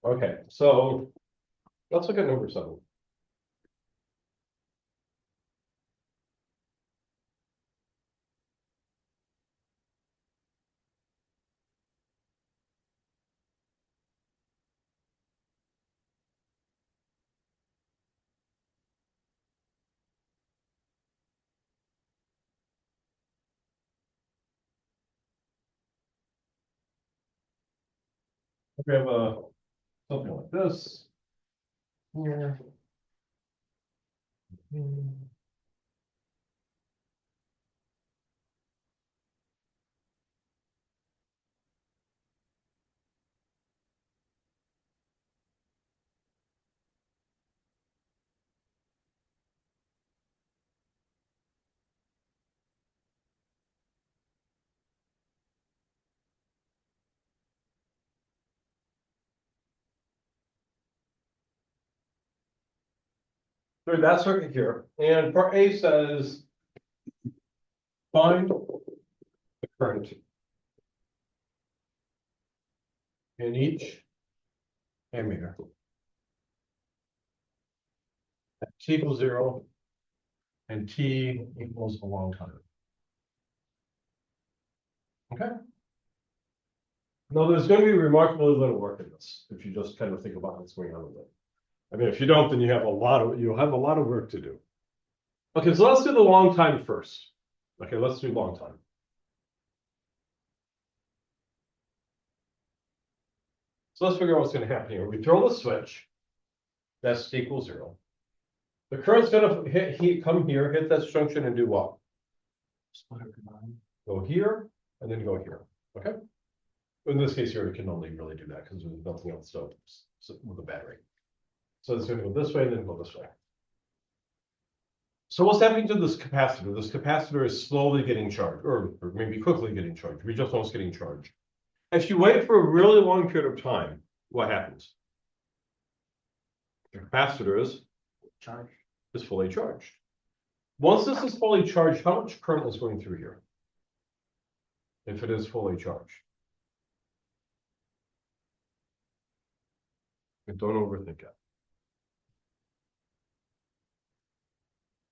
Okay, so let's look at number 7. We have something like this. Here. Through that circuit here, and part A says find the current in each ammeter. T equals 0 and T equals a long time. Okay. Now there's going to be remarkably little work in this if you just kind of think about what's going on with it. I mean, if you don't, then you'll have a lot of work to do. Okay, so let's do the long time first. Okay, let's do long time. So let's figure out what's going to happen here. We throw the switch. That's equals 0. The current's going to come here, hit that junction, and do what? Go here and then go here. Okay. In this case here, it can only really do that because there's nothing else to with a battery. So it's going to go this way and then go this way. So what's happening to this capacitor? This capacitor is slowly getting charged, or maybe quickly getting charged. We just know it's getting charged. If you wait for a really long period of time, what happens? The capacitor is fully charged. Once this is fully charged, how much current is going through here? If it is fully charged. And don't overthink it.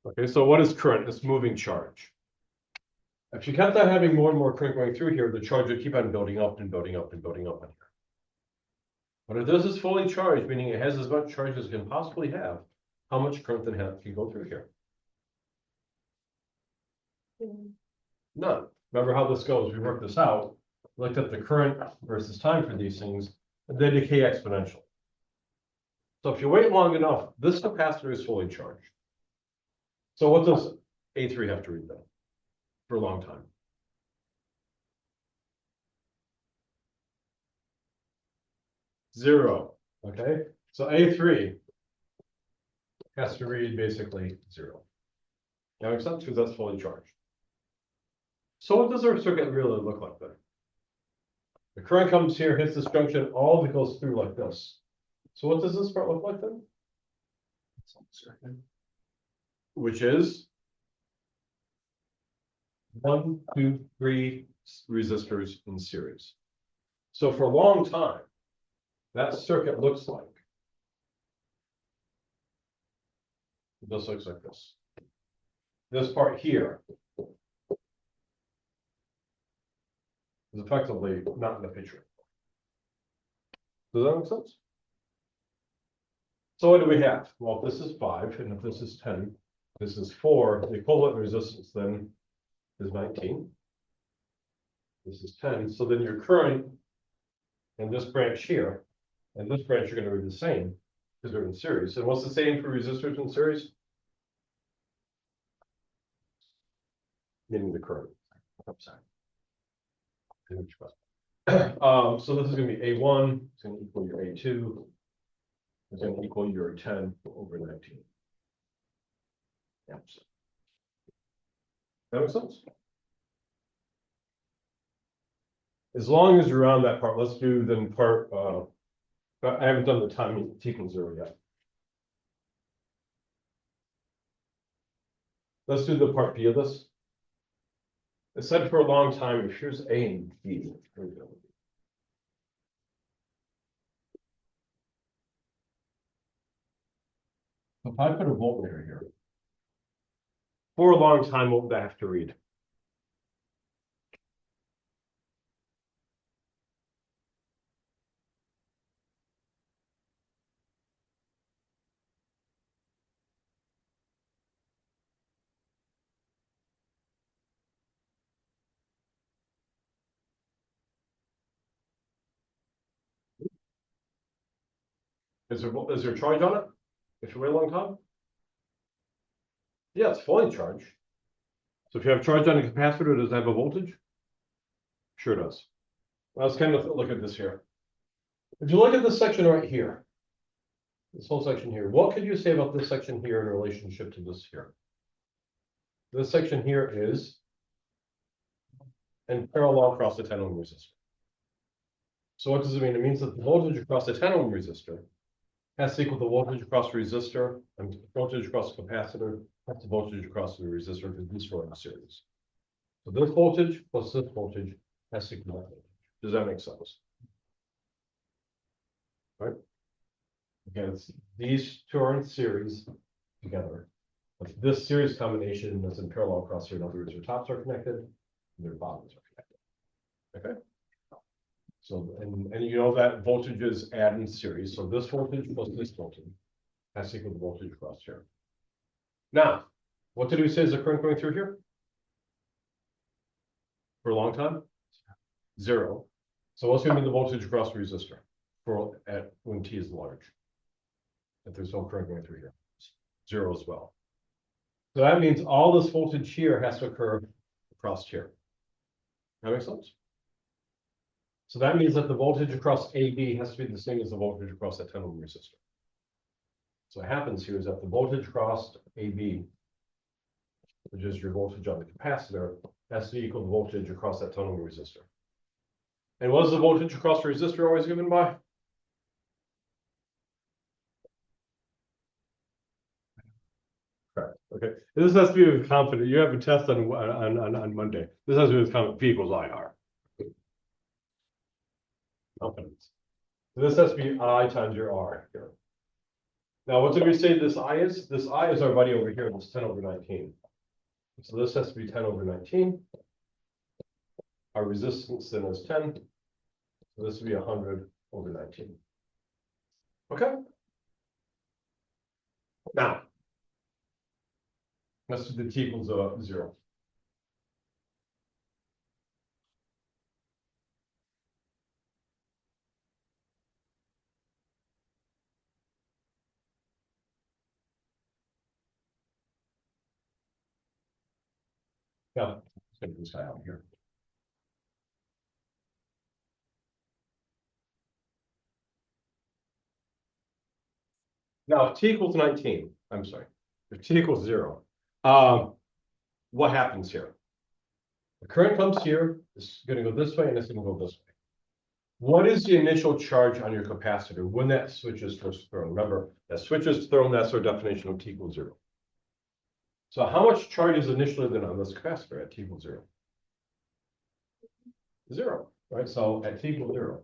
Okay, so what is current? It's moving charge. If you kept on having more and more current going through here, the charge would keep on building up and building up and building up on here. But if this is fully charged, meaning it has as much charge as it can possibly have, how much current then can go through here? None. Remember how this goes. We worked this out, looked at the current versus time for these things, and they decay exponentially. So if you wait long enough, this capacitor is fully charged. So what does A3 have to read then for a long time? 0. Okay, so A3 has to read basically 0. That makes sense because that's fully charged. So what does our circuit really look like then? The current comes here, hits this junction, all of it goes through like this. So what does this part look like then? Which is 1, 2, 3 resistors in series. So for a long time, that circuit looks like this. Looks like this. This part here is effectively not in the picture. Does that make sense? So what do we have? Well, if this is 5, and if this is 10, this is 4. The equivalent resistance then is 19. This is 10. So then your current in this branch here and this branch are going to be the same because they're in series. And what's the same for resistors in series? Meaning the current. I'm sorry. So this is going to be A1. It's going to equal your A2. It's going to equal your 10 over 19. Yep. That makes sense. As long as you're around that part, let's do then part. I haven't done the time T equals 0 yet. Let's do the part B of this. It said for a long time, if here's A and B, here we go. If I put a voltmeter here, for a long time, what would I have to read? Is there a charge on it? If you wait a long time? Yeah, it's fully charged. So if you have charge on a capacitor, does it have a voltage? Sure does. Let's kind of look at this here. If you look at this section right here, this whole section here, what could you say about this section here in relationship to this here? This section here is in parallel across the 10 ohm resistor. So what does it mean? It means that the voltage across the 10 ohm resistor has to equal the voltage across the resistor, and voltage across the capacitor has the voltage across the resistor, because these are in series. So this voltage plus this voltage has to equal that voltage. Does that make sense? Right? Again, it's these two are in series together. But this series combination is in parallel across here. In other words, their tops are connected and their bottoms are connected. Okay. So, and you know that voltages add in series. So this voltage plus this voltage has to equal the voltage across here. Now, what did we say is the current going through here? For a long time? 0. So what's going to be the voltage across the resistor for when T is large? If there's no current going through here. 0 as well. So that means all this voltage here has to occur across here. That makes sense? So that means that the voltage across AB has to be the same as the voltage across that 10 ohm resistor. So what happens here is that the voltage across AB, which is your voltage on the capacitor, has to equal the voltage across that 10 ohm resistor. And what is the voltage across the resistor always given by? Correct. Okay. This has to be with confidence. You have a test on Monday. This has to be with confidence. V equals IR. Confidence. So this has to be I times your R here. Now, what did we say this I is? This I is our buddy over here. It's 10 over 19. So this has to be 10 over 19. Our resistance then is 10. So this would be 100 over 19. Okay. Now, let's do the T equals 0. Yeah, let's get this guy out here. Now, if T equals 19, I'm sorry, if T equals 0, what happens here? The current comes here, it's going to go this way, and it's going to go this way. What is the initial charge on your capacitor when that switch is first thrown? Remember, that switch is thrown, that's our definition of T equals 0. So how much charge is initially then on this capacitor at T equals 0? 0, right? So at T equals 0,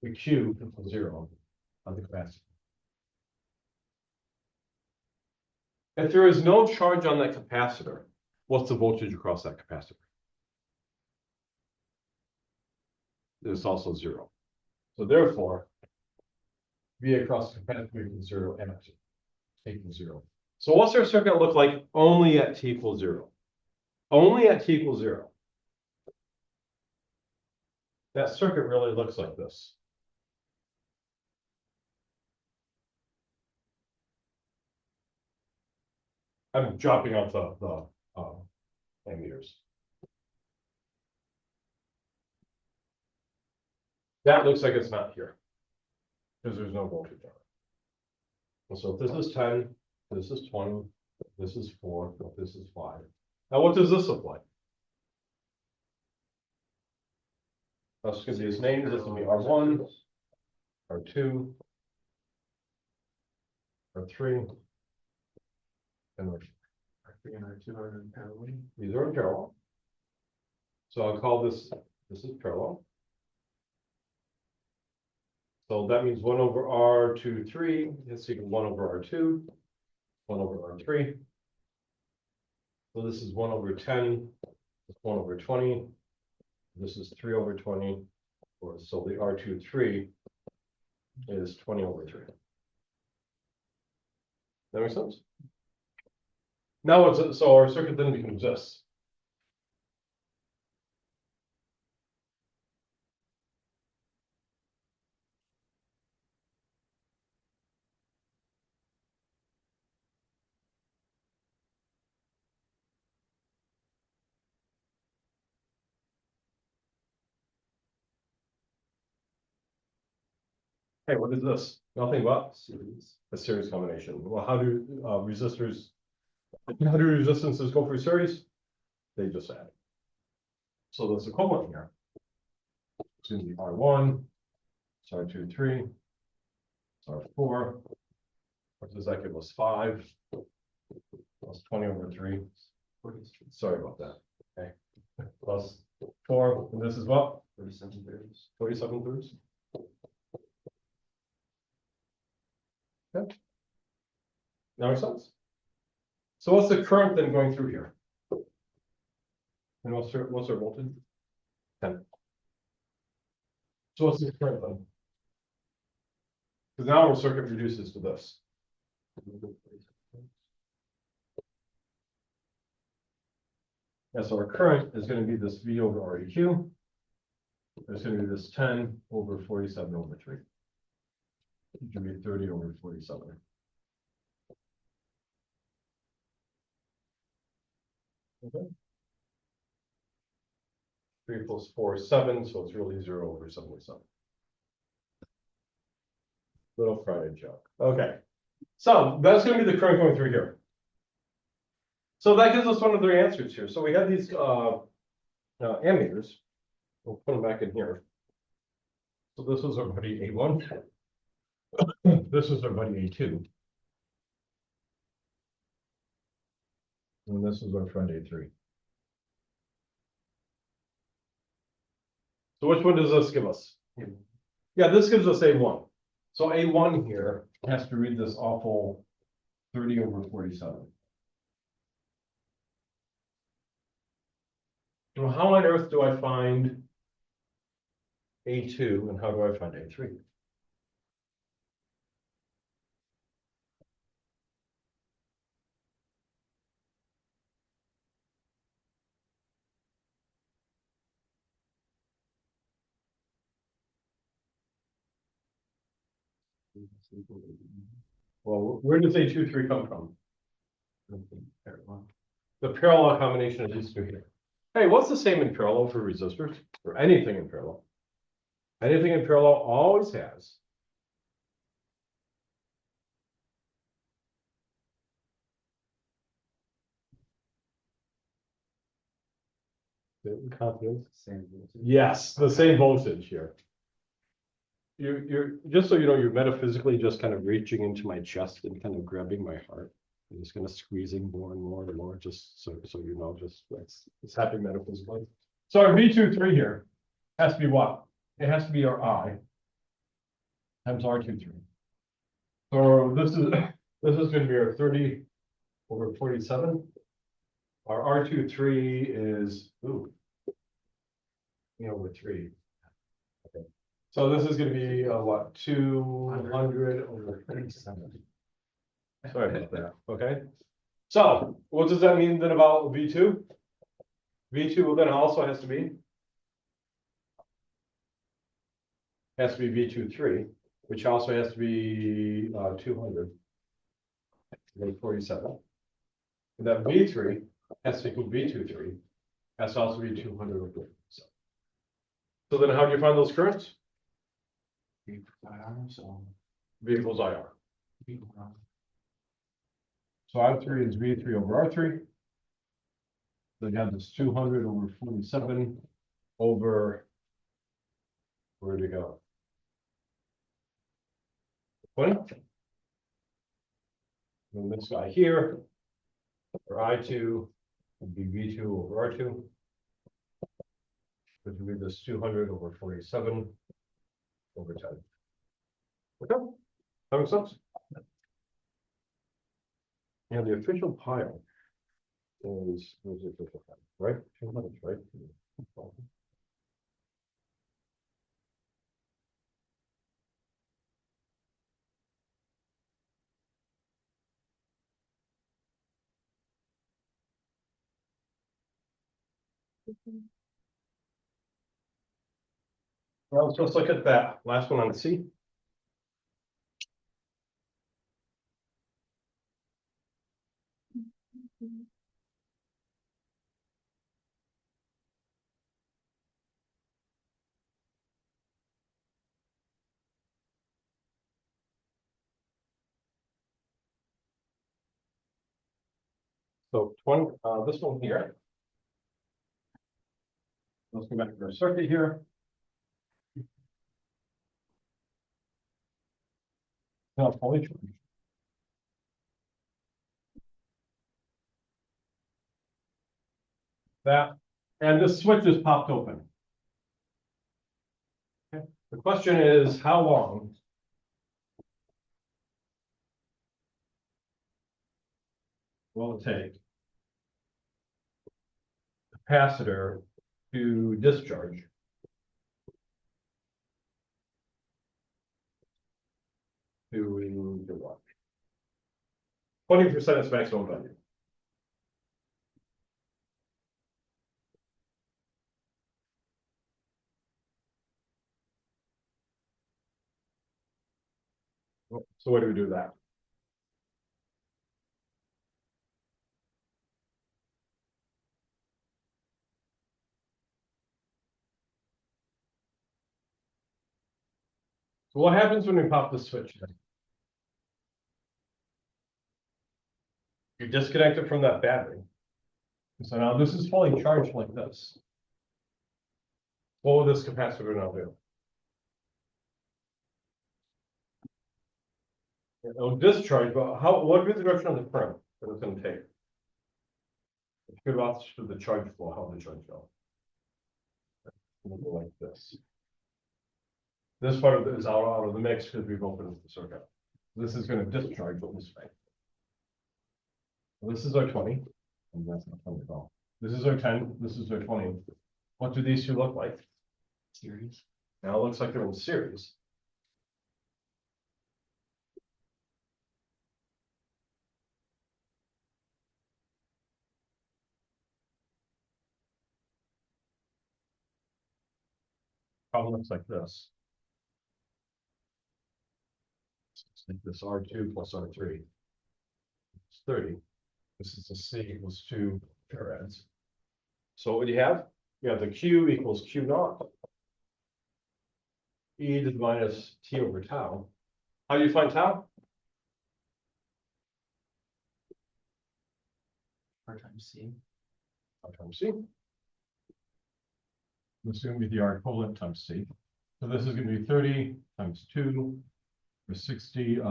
the Q equals 0 on the capacitor. If there is no charge on that capacitor, what's the voltage across that capacitor? It's also 0. So therefore, V across the capacitor equals 0 and T equals 0. So what's our circuit look like only at T equals 0? Only at T equals 0. That circuit really looks like this. I'm dropping off the ammeters. That looks like it's not here because there's no voltage on it. And so if this is 10, this is 20, this is 4, this is 5. Now what does this look like? That's going to be his names. This will be R1, R2, R3, and R4. R3 and R2 are in parallel. These are in parallel. So I'll call this is parallel. So that means 1 over R23 is equal to 1 over R2, 1 over R3. So this is 1 over 10, it's 1 over 20. This is 3 over 20. So the R23 is 20 over 3. That makes sense? Now it's so our circuit then becomes this. Hey, what is this? Nothing but a series combination. Well, how do resistors, how do resistances go for series? They just add. So that's equivalent here. It's going to be R1, it's R2, 3, it's R4. What does that give us? 5 plus 20 over 3. Sorry about that. Okay. Plus 4. And this is what? 47 thirds. 47 thirds. Okay. That makes sense. So what's the current then going through here? And what's our voltage? 10. So what's the current then? Because now our circuit reduces to this. Yeah, so our current is going to be this V over REQ. There's going to be this 10 over 47 over 3. It can be 30 over 47. Okay. 3 plus 4 is 7, so it's really 0 over 77. Little Friday joke. Okay. So that's going to be the current going through here. So that gives us one of their answers here. So we have these ammeters. We'll put them back in here. So this is our buddy A1. This is our buddy A2. And this is our friend A3. So which one does this give us? Yeah, this gives us A1. So A1 here has to read this awful 30 over 47. So how on earth do I find A2 and how do I find A3? Well, where does A23 come from? The parallel combination of these two here. Hey, what's the same in parallel for resistors? Or anything in parallel? Anything in parallel always has confidence. Yes, the same voltage here. You're just so you know, you're metaphysically just kind of reaching into my chest and kind of grabbing my heart. I'm just kind of squeezing more and more and more, just so you know, just it's happening metaphysically. So our V23 here has to be what? It has to be our I times R23. So this is going to be our 30 over 47. Our R23 is over 3. Okay. So this is going to be what? 200 over 37. Sorry about that. Okay. So what does that mean then about V2? V2 then also has to be V23, which also has to be 200 over 47. And that V3 has to equal V23. Has to also be 200 over 47. So then how do you find those currents? V equals IR. So R3 is V3 over R3. So you have this 200 over 47 over, where'd it go? 20. And this guy here, for I2, would be V2 over R2. Which would be this 200 over 47 over 10. Okay, that makes sense. And the official pile is the official pile, right? 2 minutes, right? Well, let's just look at that last one on C. So 20, this one here. Let's go back to our circuit here. Now fully charged. That, and this switch is popped open. Okay. The question is, how long will it take the capacitor to discharge? To do what? 20% is maximum value. So what do we do with that? So what happens when we pop the switch? You disconnect it from that battery. So now this is fully charged like this. What will this capacitor now do? It'll discharge, but what would be the direction of the current that it's going to take? It's good about the charge flow, how the charge go. It'll go like this. This part of it is out of the mix because we've opened the circuit. This is going to discharge this way. This is our 20, and that's not 20 at all. This is our 10, this is our 20. What do these two look like? Series. Now it looks like they're in series. Probably looks like this. Like this R2 plus R3. It's 30. This is the C equals 2 farads. So what do you have? You have the Q equals Q naught. E to the minus T over tau. How do you find tau? R times C. R times C. This is going to be the R equivalent times C. So this is going to be 30 times 2 for 60,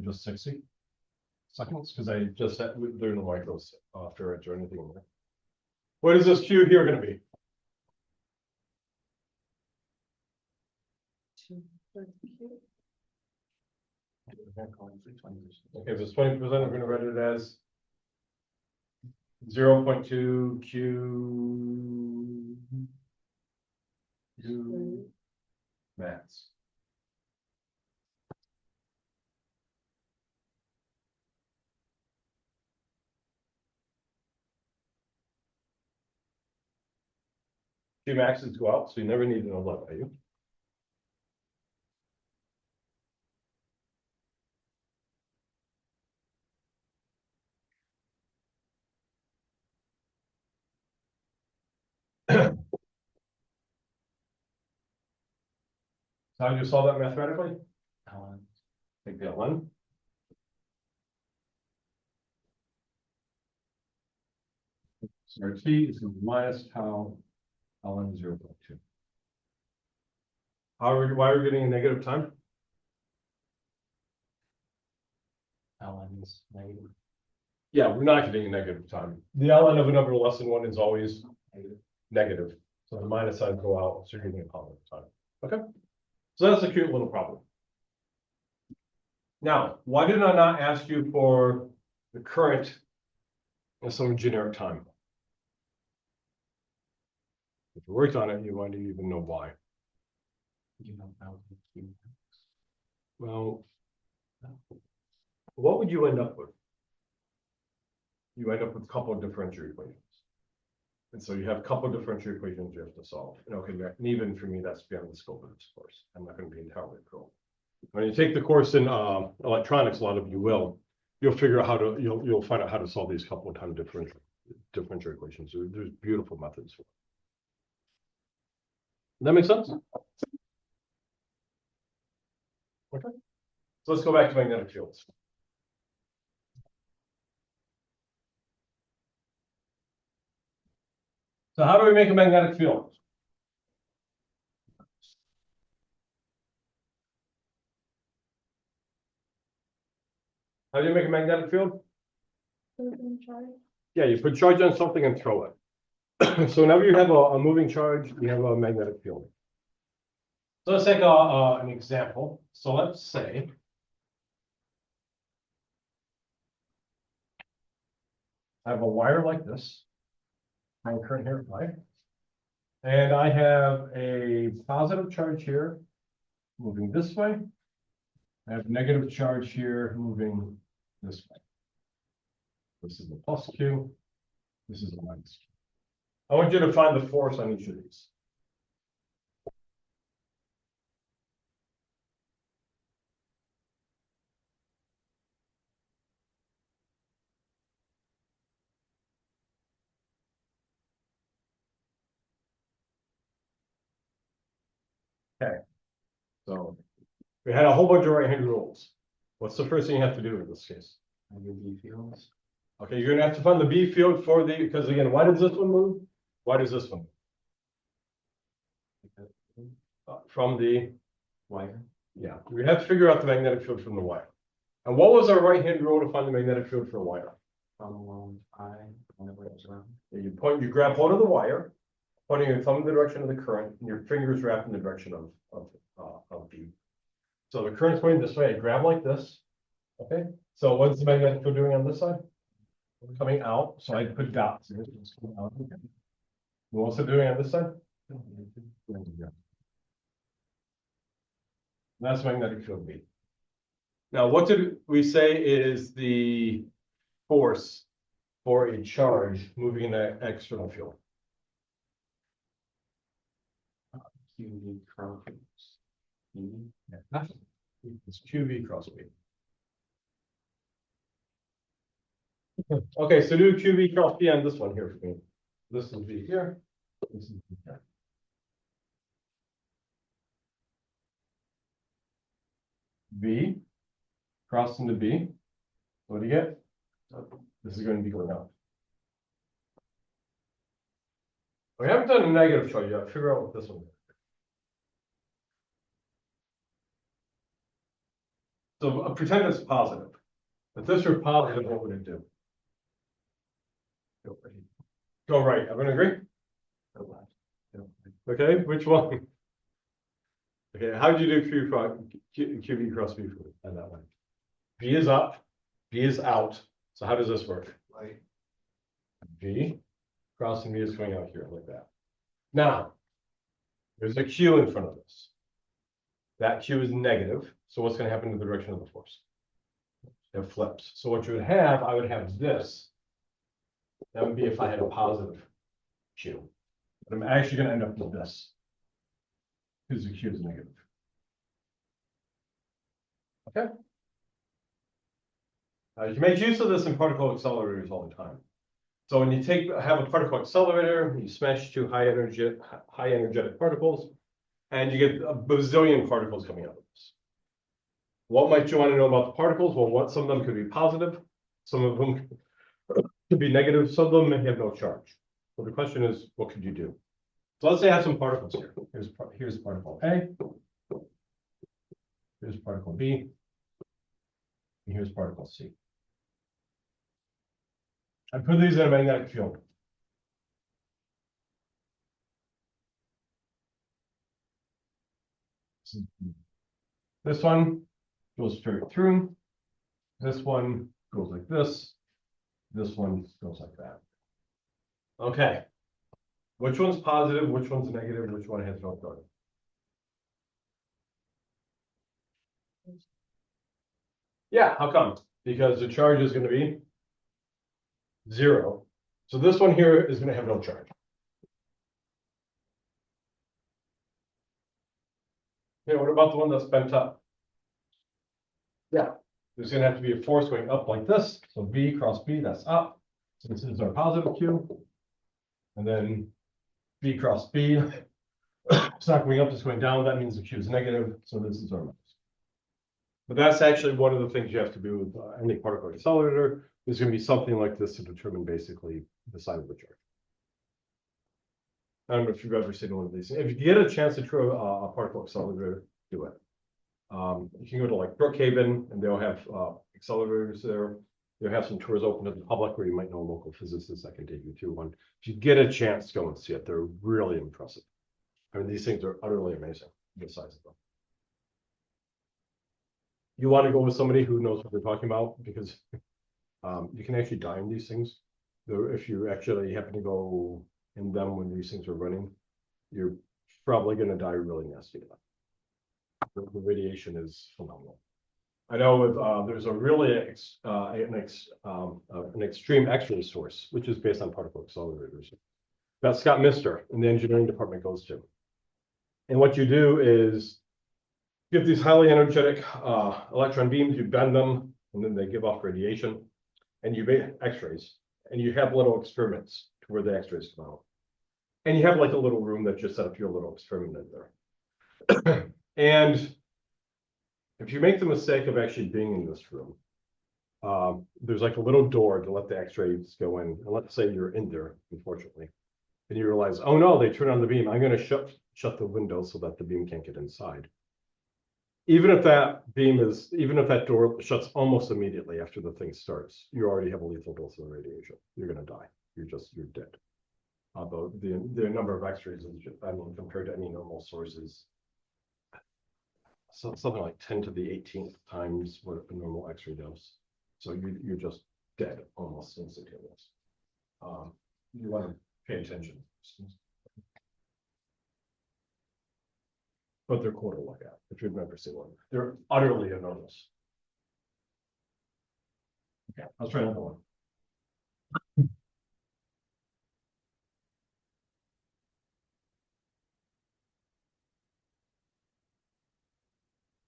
just 60 seconds, because I just said there are no micros farads or anything in there. What is this Q here going to be? Okay, this 20%, we're going to write it as 0.2 Q max. Q maxes go out, so you never need to know that value. So how do you solve that mathematically? Take the ln. So our T is minus tau ln 0.2. Why are we getting a negative time? ln is negative. Yeah, we're not getting a negative time. The ln of a number less than 1 is always negative. So the minus signs go out, so you're getting a positive time. Okay. So that's a cute little problem. Now, why did I not ask you for the current and some generic time? If you worked on it, you might even know why. You know, how to keep. Well, what would you end up with? You end up with a couple of differential equations. And so you have a couple of differential equations you have to solve. And okay, and even for me, that's beyond the scope of this course. I'm not going to be entirely cool. When you take the course in electronics, a lot of you will, you'll figure out how to, you'll find out how to solve these couple of time differential equations. There's beautiful methods for it. Does that make sense? Okay. So let's go back to magnetic fields. So how do we make a magnetic field? How do you make a magnetic field? Yeah, you put charge on something and throw it. So whenever you have a moving charge, you have a magnetic field. So let's take an example. So let's say I have a wire like this. My current here, right? And I have a positive charge here moving this way. I have negative charge here moving this way. This is the plus Q. This is the minus Q. I want you to find the force on each of these. Okay. So we had a whole bunch of right-hand rules. What's the first thing you have to do in this case? Your B fields. Okay, you're gonna have to find the B field for the, because again, why does this one move? Why does this one? From the Wire. Yeah, we have to figure out the magnetic field from the wire. And what was our right-hand rule to find the magnetic field for a wire? From along I, whenever it was around. You grab hold of the wire, pointing your thumb in the direction of the current, and your fingers wrapped in the direction of B. So the current's going this way. I grab like this. Okay. So what's the magnetic field doing on this side? Coming out. So I put dots here. So it's coming out. Okay. What's it doing on this side? That's magnetic field B. Now, what did we say is the force for a charge moving in an external field? QV cross. Yeah, nothing. It's QV cross B. Okay, so do QV cross B on this one here for me. This is B here. This is B here. B cross into B. What do you get? This is going to be going up. We haven't done a negative charge yet. Figure out what this one is. So pretend it's positive. If this were positive, what would it do? Go right. Everyone agree? Okay, which one? Okay, how did you do QV cross B on that one? B is up, B is out. So how does this work? Right. B crossing B is going out here like that. Now, there's a Q in front of this. That Q is negative. So what's going to happen to the direction of the force? It flips. So what you would have, I would have this. That would be if I had a positive Q. But I'm actually going to end up with this. Because the Q is negative. Okay. You can make use of this in particle accelerators all the time. So when you have a particle accelerator, you smash two high energetic particles, and you get a bazillion particles coming out of this. What might you want to know about the particles? Well, some of them could be positive, some of them could be negative, some of them may have no charge. So the question is, what could you do? So let's say I have some particles here. Here's particle A, here's particle B, and here's particle C. I put these in a magnetic field. This one goes straight through. This one goes like this. This one goes like that. Okay. Which one's positive? Which one's negative? Which one has no charge? Yeah, how come? Because the charge is going to be 0. So this one here is going to have no charge. Okay, what about the one that's bent up? Yeah, there's going to have to be a force going up like this. So B cross B, that's up. So this is our positive Q. And then B cross B. It's not going up, it's going down. That means the Q is negative. So this is our minus. But that's actually one of the things you have to do with any particle accelerator. There's going to be something like this to determine basically the sign of the charge. I don't know if you've ever seen one of these. If you get a chance to try a particle accelerator, do it. You can go to like Brookhaven and they'll have accelerators there. They'll have some tours open to the public where you might know a local physicist that can take you to one. If you get a chance, go and see it. They're really impressive. I mean, these things are utterly amazing, the size of them. You want to go with somebody who knows what they're talking about because you can actually die in these things. If you actually happen to go in them when these things are running, you're probably going to die really nasty. The radiation is phenomenal. I know with there's a really an extreme X-ray source, which is based on particle accelerators. That Scott Mister in the engineering department goes to. And what you do is you have these highly energetic electron beams, you bend them, and then they give off radiation, and you make X-rays, and you have little experiments to where the X-rays come out. And you have like a little room that just set up your little experiment in there. And if you make the mistake of actually being in this room, there's like a little door to let the X-rays go in. And let's say you're in there, unfortunately, and you realize, oh no, they turn on the beam. I'm going to shut the window so that the beam can't get inside. Even if that door shuts almost immediately after the thing starts, you already have a lethal dose of radiation. You're going to die. You're dead. Although the number of X-rays is, I mean, compared to any normal sources, so something like 10 to the 18th times what a normal X-ray does. So you're just dead almost instantaneous. You want to pay attention. But they're cool to look at if you've never seen one. They're utterly enormous. Okay, let's try another one.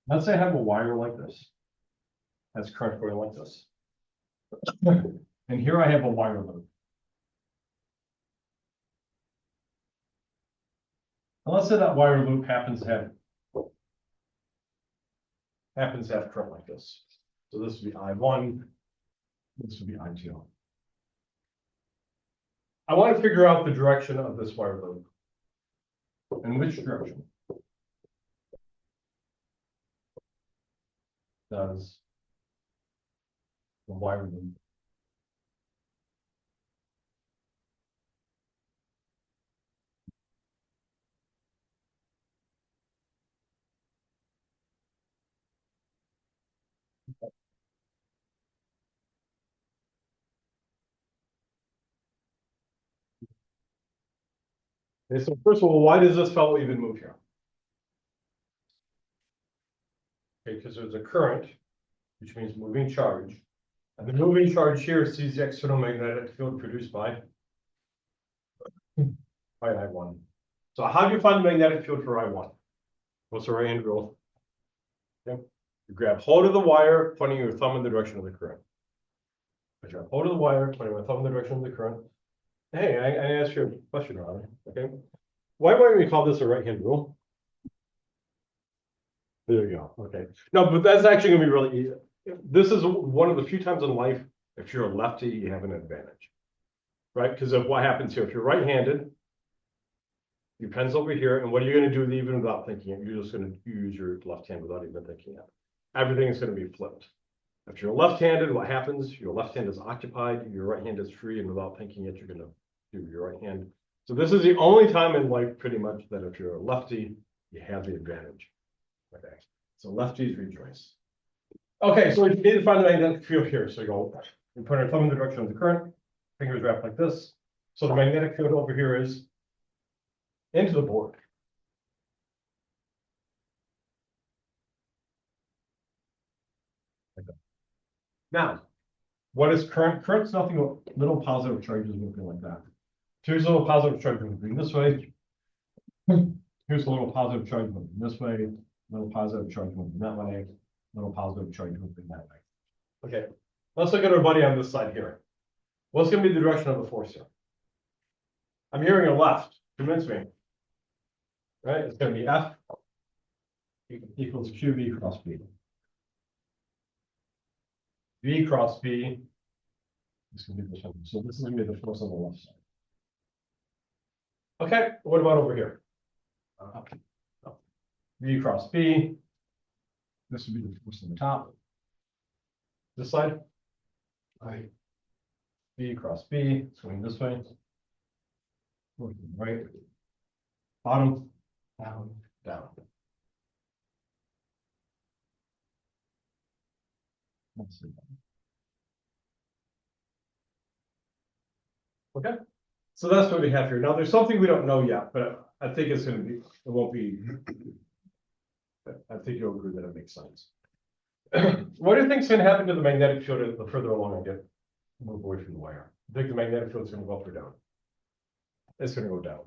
Let's say I have a wire like this. That's current going like this. And here I have a wire loop. And let's say that wire loop happens to have current like this. So this would be I1, this would be I2. I want to figure out the direction of this wire loop. In which direction does the wire loop Okay, so first of all, why does this fellow even move here? Okay, because there's a current, which means moving charge. And the moving charge here sees the external magnetic field produced by I1. So how do you find the magnetic field for I1? What's the right hand rule? Okay. You grab hold of the wire, pointing your thumb in the direction of the current. I grab hold of the wire, pointing my thumb in the direction of the current. Hey, I asked you a question, Ronnie. Okay. Why might we call this a right hand rule? There you go. Okay. No, but that's actually going to be really easy. This is one of the few times in life, if you're a lefty, you have an advantage, right? Because of what happens here. If you're right-handed, your pen's over here, and what are you going to do even without thinking it? You're just going to use your left hand without even thinking it. Everything is going to be flipped. If you're left-handed, what happens? Your left hand is occupied, your right hand is free, and without thinking it, you're going to do your right hand. So this is the only time in life, pretty much, that if you're a lefty, you have the advantage. Okay. So lefties rejoice. Okay, so we need to find the magnetic field here. So you go, we put our thumb in the direction of the current, fingers wrapped like this. So the magnetic field over here is into the board. Like that. Now, what is current? Current's nothing but little positive charges moving like that. So here's a little positive charge moving this way. Here's a little positive charge moving this way, little positive charge moving that way, little positive charge moving that way. Okay, let's look at our buddy on this side here. What's going to be the direction of the force here? I'm hearing a left. Convince me. Right? It's going to be F equals QV cross B. V cross B is going to be this one. So this is going to be the force on the left side. Okay, what about over here? V cross B. This would be the force on the top. This side. Right. V cross B, it's going this way. Right. Bottom. Down. Down. Let's see. Okay. So that's what we have here. Now there's something we don't know yet, but I think it's going to be, it won't be. I think you'll agree that it makes sense. What do you think is going to happen to the magnetic field the further along I get? Move away from the wire. I think the magnetic field is going to go up or down. It's going to go down.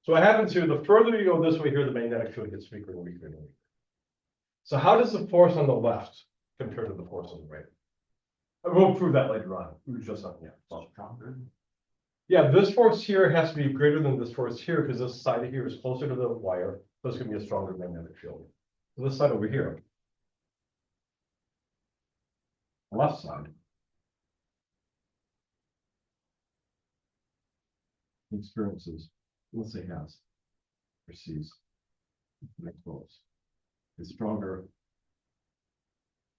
So what happens here, the further you go this way here, the magnetic field gets weaker and weaker and weaker. So how does the force on the left compare to the force on the right? We'll prove that later on. We're just not yet. Stronger. Yeah, this force here has to be greater than this force here because this side here is closer to the wire. So it's going to be a stronger magnetic field. So this side over here, left side, experiences, let's say has, or sees, next close, is stronger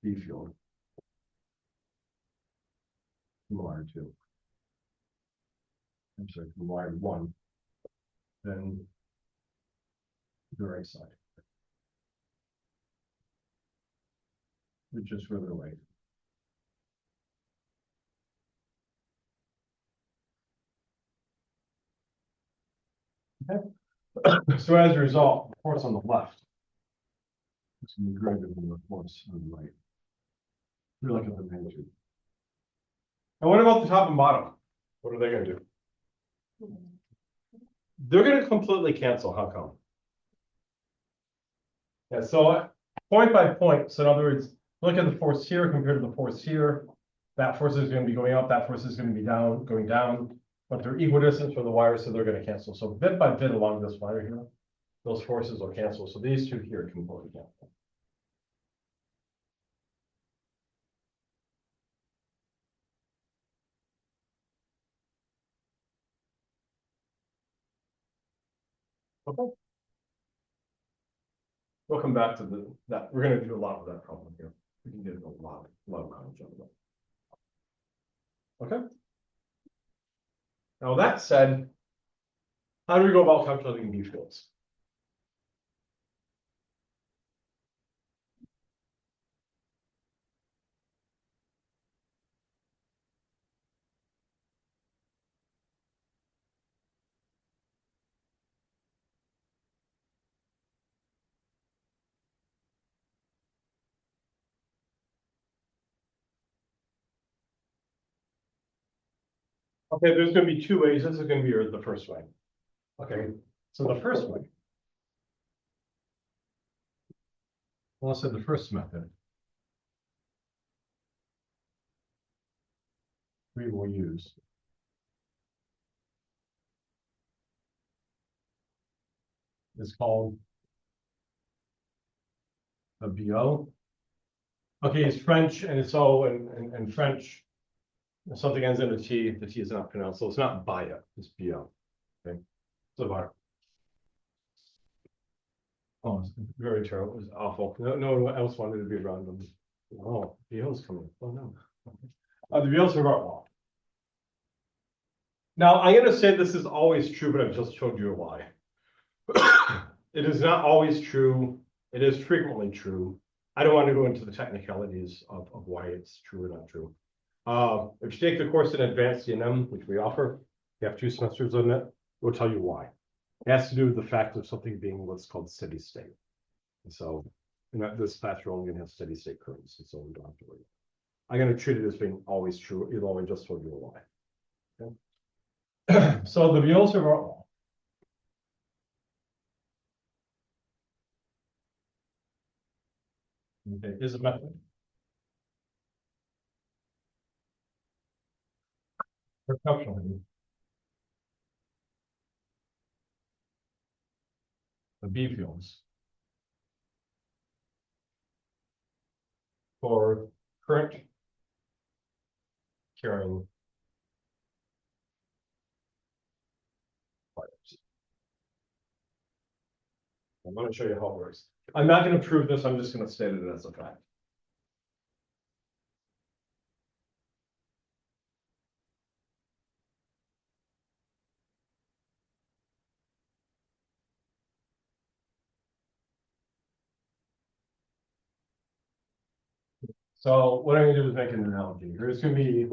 B field from wire 2. I'm sorry, from wire 1, then the right side, which is further away. Okay. So as a result, the force on the left is going to be greater than the force on the right. We look at the magnitude. And what about the top and bottom? What are they going to do? They're going to completely cancel. How come? Yeah, so point by point. So in other words, look at the force here compared to the force here. That force is going to be going up. That force is going to be down, going down. But they're equidistant from the wire, so they're going to cancel. So bit by bit along this wire here, those forces will cancel. So these two here completely cancel. Okay. We'll come back to that. We're going to do a lot of that problem here. We can get a lot of knowledge out of it. Okay. Now that said, how do we go about calculating B fields? Okay, there's going to be two ways. This is going to be the first way. Okay, so the first way. Well, let's say the first method. We will use is called a BO. Okay, it's French and it's O and French. If something ends in a T, the T is not pronounced, so it's not BIA, it's BO. Okay, so bar. Oh, it's very terrible. It was awful. No one else wanted to be around them. Oh, BO's coming. Oh no. The BO's are off. Now I'm going to say this is always true, but I've just showed you why. It is not always true. It is frequently true. I don't want to go into the technicalities of why it's true or not true. If you take the course in advanced E&M, which we offer, you have 2 semesters on it, we'll tell you why. It has to do with the fact of something being what's called steady state. And so in this class, you're only going to have steady state currents, and so we don't have to worry. I'm going to treat it as being always true, even though I just told you why. Okay. So the Beelzebub. Okay, is a method. For calculating the B fields for current carrying wires. I'm going to show you how it works. I'm not going to prove this, I'm just going to state it as a fact. So what I'm going to do is make an analogy. Here's going to be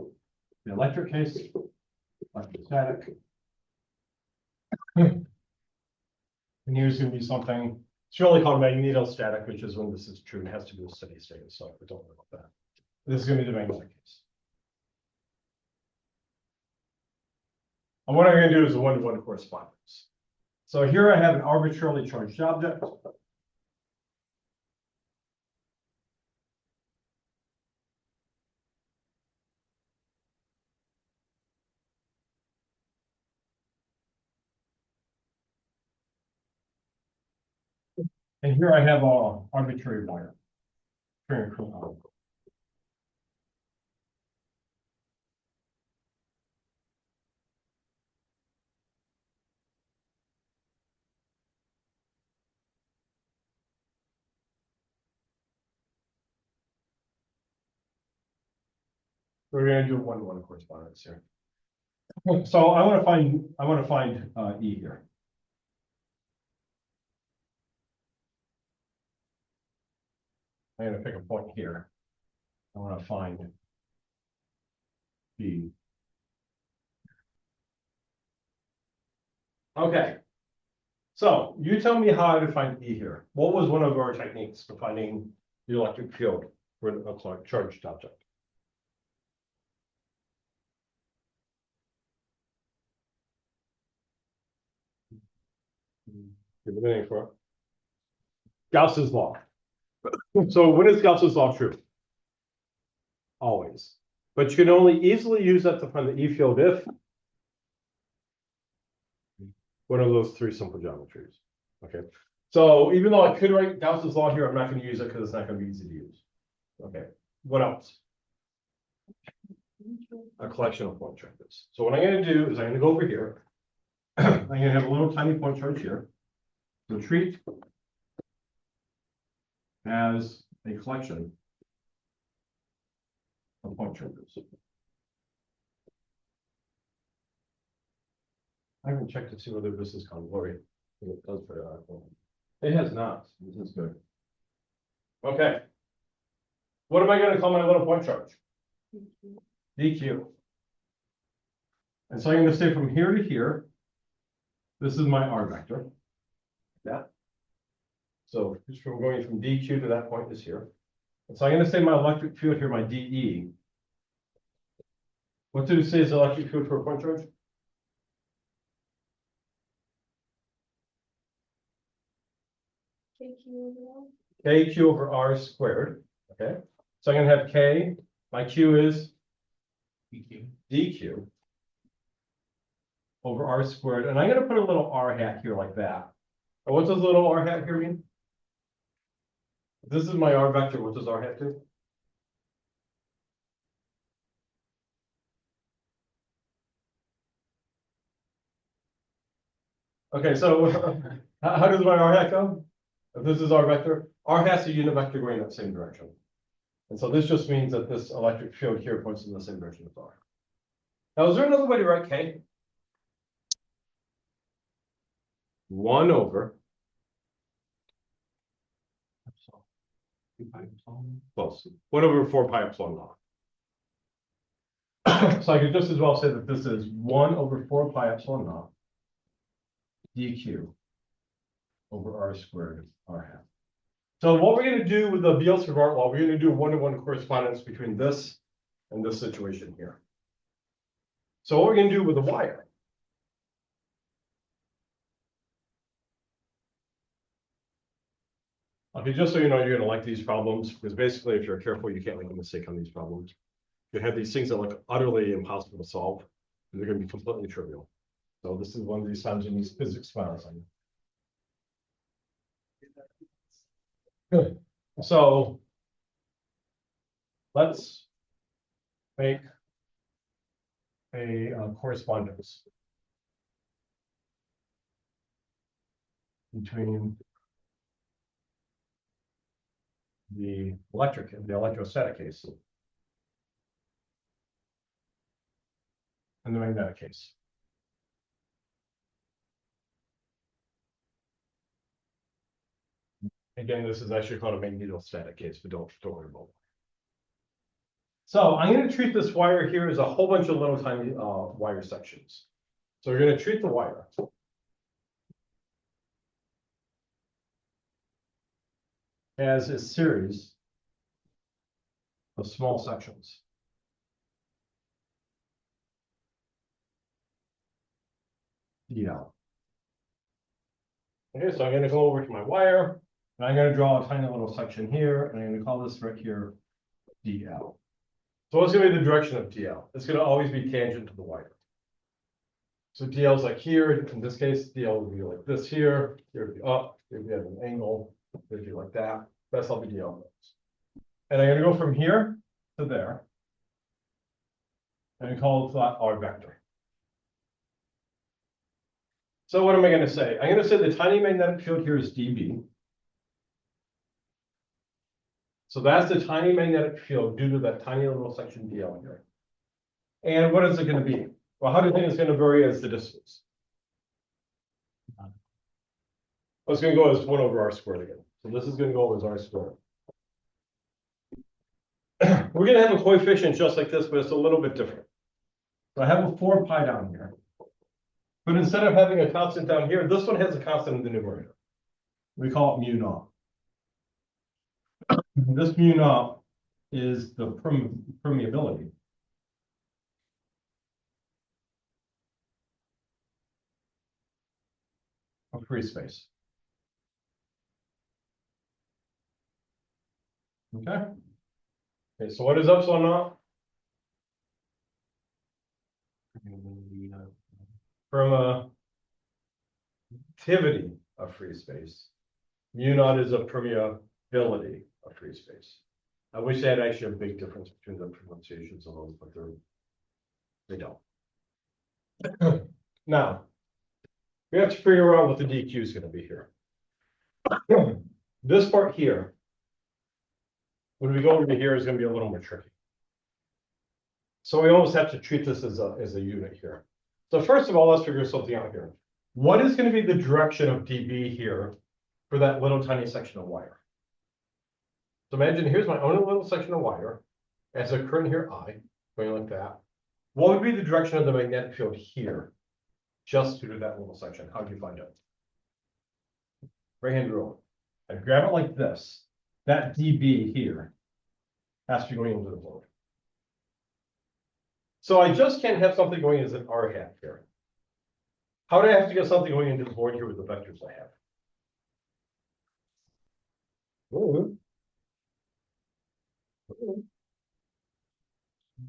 the electric case, electrostatic. And here's going to be something, it's really called magnetostatic, which is when this is true, and it has to do with steady state, so don't worry about that. This is going to be the magnetic case. And what I'm going to do is a one-to-one correspondence. So here I have an arbitrarily charged object. And here I have an arbitrary wire. We're going to do one-to-one correspondence here. So I want to find E here. I'm going to pick a point here. I want to find B. Okay. So you tell me how to find E here. What was one of our techniques for finding the electric field for a charged object? Give it a name for it. Gauss's law. So when is Gauss's law true? Always. But you can only easily use that to find the E field if one of those 3 simple geometries. Okay. So even though I could write Gauss's law here, I'm not going to use it because it's not going to be easy to use. Okay. What else? A collection of point charges. So what I'm going to do is I'm going to go over here. I'm going to have a little tiny point charge here. So treat as a collection of point charges. I haven't checked to see whether this is convoluted. It does very often. It has not. This is good. Okay. What am I going to call my little point charge? DQ. And so I'm going to say from here to here, this is my R vector. Yeah. So just from going from DQ to that point is here. And so I'm going to say my electric field here, my DE. What did it say is the electric field for a point charge? KQ over R squared. Okay. So I'm going to have K. My Q is DQ over R squared. And I'm going to put a little R hat here like that. And what does little R hat here mean? This is my R vector. What does R hat do? Okay, so how does my R hat go? If this is R vector, R hat's a unit vector going in that same direction. And so this just means that this electric field here points in the same direction as R. Now, is there another way to write K? 1 over Close. 1 over 4 pi epsilon naught. So I could just as well say that this is 1 over 4 pi epsilon naught dq over r squared r half. So what we're going to do with the Biot-Savart law, we're going to do one-to-one correspondence between this and this situation here. So what we're going to do with the wire. Okay, just so you know, you're going to like these problems, because basically, if you're careful, you can't make a mistake on these problems. You have these things that look utterly impossible to solve, and they're going to be completely trivial. So this is one of these times in these physics files. Good. So let's make a correspondence between the electric and the electrostatic case and the magnetic case. Again, this is actually called a magnetostatic case, but don't worry about it. So I'm going to treat this wire here as a whole bunch of little tiny wire sections. So we're going to treat the wire as a series of small sections. DL. Okay, so I'm going to go over to my wire, and I'm going to draw a tiny little section here, and I'm going to call this right here DL. So what's going to be the direction of DL? It's going to always be tangent to the wire. So DL is like here. In this case, DL would be like this here. Here would be up. Here would be at an angle. Here would be like that. That's how the DL goes. And I'm going to go from here to there. And call that our vector. So what am I going to say? I'm going to say the tiny magnetic field here is dB. So that's the tiny magnetic field due to that tiny little section DL here. And what is it going to be? Well, how do you think it's going to vary as the distance? Well, it's going to go as 1 over r squared again. So this is going to go as r squared. We're going to have a coefficient just like this, but it's a little bit different. So I have a 4 pi down here. But instead of having a constant down here, this one has a constant in the numerator. We call it mu naught. This mu naught is the permeability. Of free space. Okay. Okay, so what is epsilon naught? Permittivity of free space. Mu naught is a permeability of free space. I wish they had actually a big difference between the pronunciations of those, but they don't. Now, we have to figure out what the dq is going to be here. This part here, when we go over to here, is going to be a little more tricky. So we almost have to treat this as a unit here. So first of all, let's figure something out here. What is going to be the direction of dB here for that little tiny section of wire? So imagine here's my own little section of wire. It has a current here, I, going like that. What would be the direction of the magnetic field here, just through that little section? How do you find out? Right-hand rule. I grab it like this. That dB here has to be going into the board. So I just can't have something going as an r hat here. How do I have to get something going into the board here with the vectors I have? Ooh.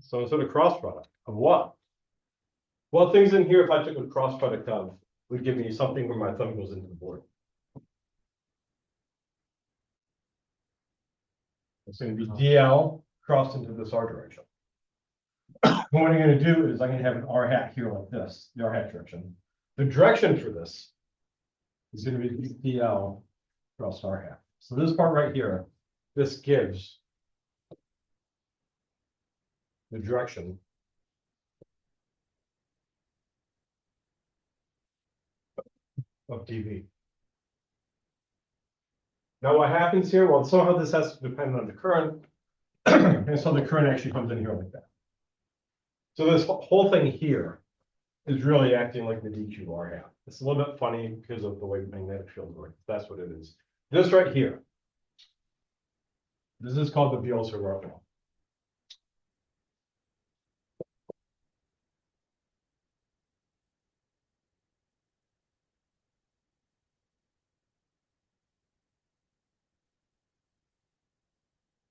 So instead of cross product of what? Well, things in here, if I took a cross product of, would give me something where my thumb goes into the board. It's going to be DL crossed into this R direction. What I'm going to do is I'm going to have an R hat here like this, the R hat direction. The direction for this is going to be DL cross R hat. So this part right here, this gives the direction of dV. Now what happens here, well, somehow this has to depend on the current. And so the current actually comes in here like that. So this whole thing here is really acting like the DQR have. It's a little bit funny because of the way magnetic fields work. That's what it is. This right here. This is called the Biot law.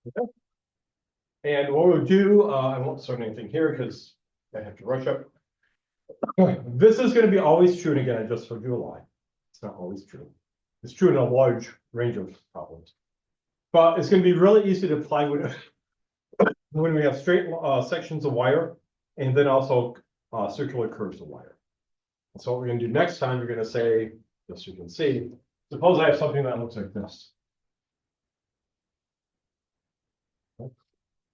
Okay. And what we'll do, I won't start anything here because I have to rush up. This is going to be always true, and again, I just showed you a lie. It's not always true. It's true in a large range of problems. But it's going to be really easy to apply when we have straight sections of wire, and then also circular curves of wire. So what we're going to do next time, we're going to say, just so you can see, suppose I have something that looks like this.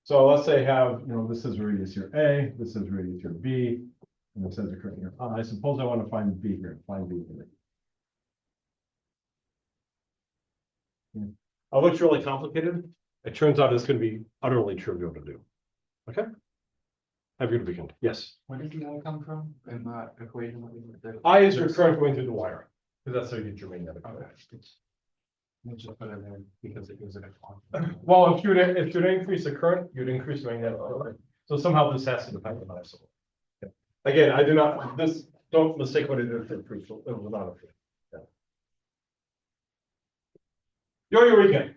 So let's say I have, this is radius here A, this is radius here B, and this is the current here. I suppose I want to find B here, find B here. Yeah. It looks really complicated. It turns out it's going to be utterly trivial to do. Okay. Have a good weekend. Yes. Where did the I come from in that equation? That we were there? I is your current going through the wire, because that's how you get your magnetic. Okay. We'll just put it there because it gives it a quantity. Well, if you'd increase the current, you'd increase the magnetic field. So somehow this has to depend on that. Okay. Again, I do not, don't mistake what it did for proof. It was not a proof. Yeah. Enjoy your weekend.